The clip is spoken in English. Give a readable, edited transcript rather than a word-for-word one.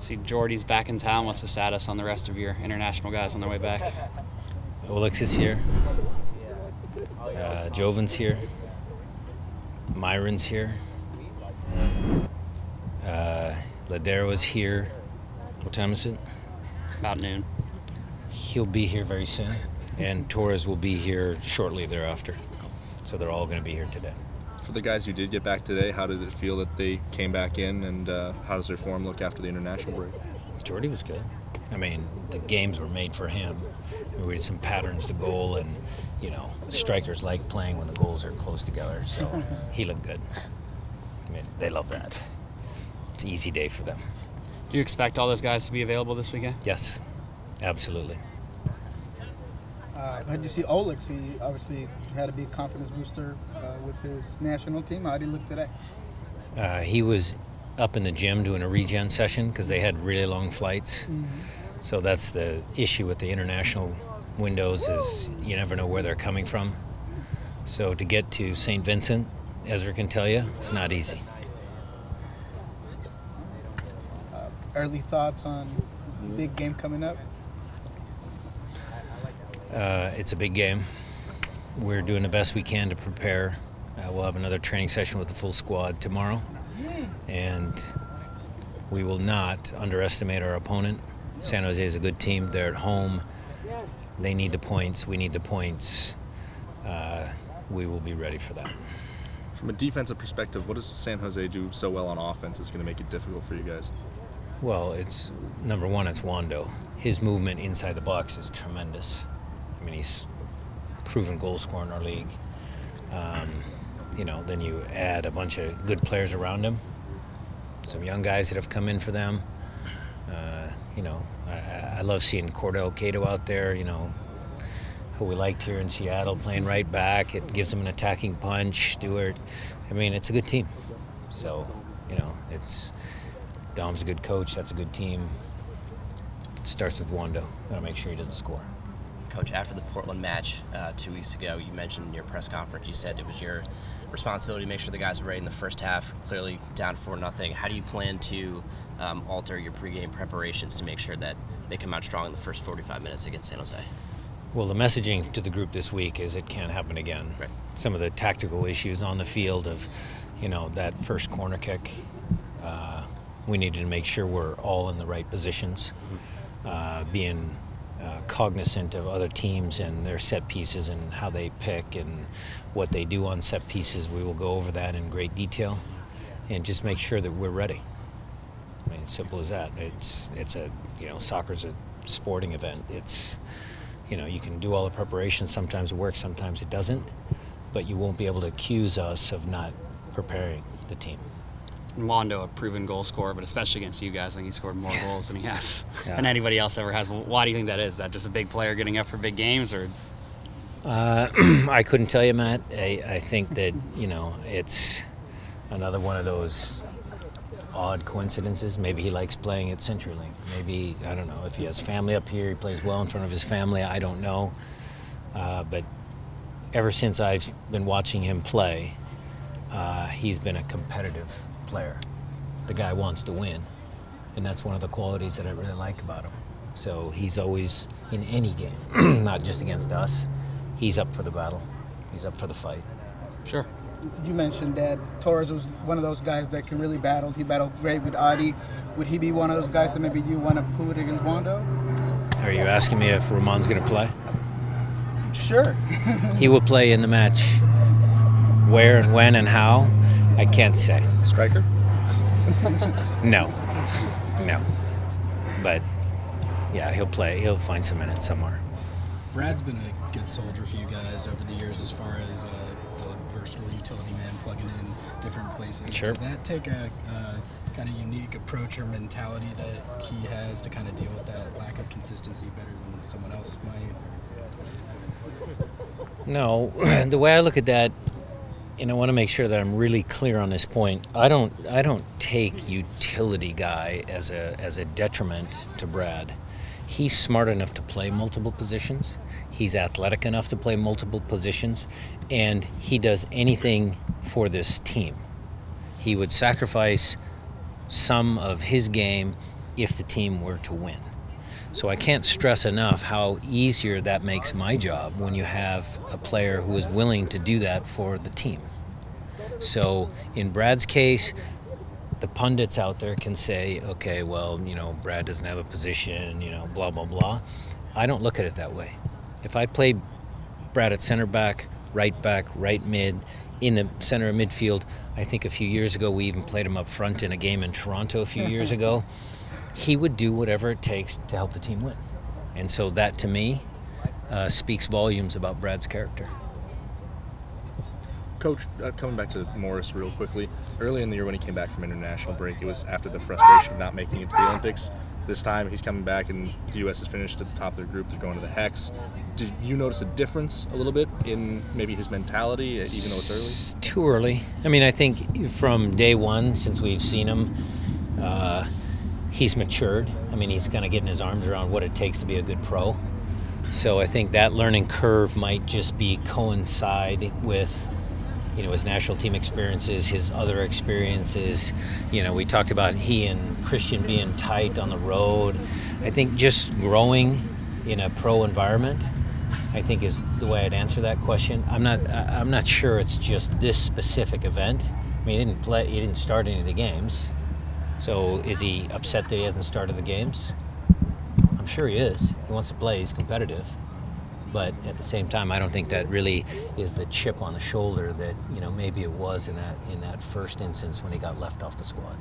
See, Jordy's back in town. What's the status on the rest of your international guys on their way back? Olex is here. Joven's here. Myron's here. Ladero's here. What time is it? About noon. He'll be here very soon. And Torres will be here shortly thereafter. So they're all going to be here today. For the guys who did get back today, how did it feel that they came back in, and how does their form look after the international break? Jordy was good. I mean, the games were made for him. We had some patterns to goal, and, you know, strikers like playing when the goals are close together, so he looked good. I mean, they love that. It's an easy day for them. Do you expect all those guys to be available this weekend? Yes, absolutely. How did you see Olex? He obviously had a big confidence booster with his national team. How did he look today? He was up in the gym doing a regen session because they had really long flights. Mm-hmm. So that's the issue with the international windows, is you never know where they're coming from. So to get to St. Vincent, Ezra can tell you, it's not easy. Early thoughts on the big game coming up? It's a big game. We're doing the best we can to prepare. We'll have another training session with the full squad tomorrow. And we will not underestimate our opponent. San Jose is a good team. They're at home. They need the points. We need the points. We will be ready for that. From a defensive perspective, what does San Jose do so well on offense that's going to make it difficult for you guys? Well, it's number one, it's Wondo. His movement inside the box is tremendous. I mean, he's proven goal scorer in our league. You know, then you add a bunch of good players around him. Some young guys that have come in for them. You know, I love seeing Cordell Cato out there, you know, who we liked here in Seattle, playing right back. It gives them an attacking punch. Stewart. I mean, it's a good team. So, you know, Dom's a good coach. That's a good team. It starts with Wondo. Got to make sure he doesn't score. Coach, after the Portland match 2 weeks ago, you mentioned in your press conference, you said it was your responsibility to make sure the guys were ready in the first half, clearly down 4-0. How do you plan to alter your pregame preparations to make sure that they come out strong in the first 45 minutes against San Jose? Well, the messaging to the group this week is it can't happen again. Right. Some of the tactical issues on the field of, you know, that first corner kick, we needed to make sure we're all in the right positions, being cognizant of other teams and their set pieces and how they pick and what they do on set pieces. We will go over that in great detail and just make sure that we're ready. I mean, it's simple as that. It's a, you know, soccer's a sporting event. It's, you know, you can do all the preparation. Sometimes it works, sometimes it doesn't, but you won't be able to accuse us of not preparing the team. Wondo, a proven goal scorer, but especially against you guys, I think he scored more goals than he has than anybody else ever has. Why do you think that is? Is that just a big player getting up for big games, or? I couldn't tell you, Matt. I think that, you know, it's another one of those odd coincidences. Maybe he likes playing at CenturyLink. Maybe, I don't know, if he has family up here, he plays well in front of his family. I don't know. But ever since I've been watching him play, he's been a competitive player. The guy wants to win, and that's one of the qualities that I really like about him. So he's always, in any game, not just against us, he's up for the battle. He's up for the fight. Sure. You mentioned that Torres was one of those guys that can really battle. He battled great with Adi. Would he be one of those guys that maybe you want to put against Wondo? Are you asking me if Ramon's going to play? Sure. He will play in the match. Where and when and how, I can't say. Striker? No. But, yeah, he'll play. He'll find some minutes somewhere. Brad's been a good soldier for you guys over the years as far as the versatile utility man plugging in different places. Sure. Does that take a kind of unique approach or mentality that he has to kind of deal with that lack of consistency better than someone else might? No. The way I look at that, and I want to make sure that I'm really clear on this point, I don't take utility guy as a detriment to Brad. He's smart enough to play multiple positions. He's athletic enough to play multiple positions, and he does anything for this team. He would sacrifice some of his game if the team were to win. So I can't stress enough how easier that makes my job when you have a player who is willing to do that for the team. So in Brad's case, the pundits out there can say, okay, well, Brad doesn't have a position, blah, blah, blah. I don't look at it that way. If I play Brad at center back, right mid, in the center of midfield, I think a few years ago we even played him up front in a game in Toronto a few years ago, he would do whatever it takes to help the team win. And so that, to me, speaks volumes about Brad's character. Coach, coming back to Morris real quickly, early in the year when he came back from international break, it was after the frustration of not making it to the Olympics. This time he's coming back and the U.S. has finished at the top of their group. They're going to the Hex. Did you notice a difference a little bit in maybe his mentality, even though it's early? It's too early. I mean, I think from day one, since we've seen him, he's matured. I mean, he's kind of getting his arms around what it takes to be a good pro. So I think that learning curve might just be coincide with his national team experiences, his other experiences. We talked about he and Christian being tight on the road. I think just growing in a pro environment, I think, is the way I'd answer that question. I'm not sure it's just this specific event. I mean, he didn't start any of the games. So is he upset that he hasn't started the games? I'm sure he is. He wants to play. He's competitive. But at the same time, I don't think that really is the chip on the shoulder that maybe it was in that first instance when he got left off the squad.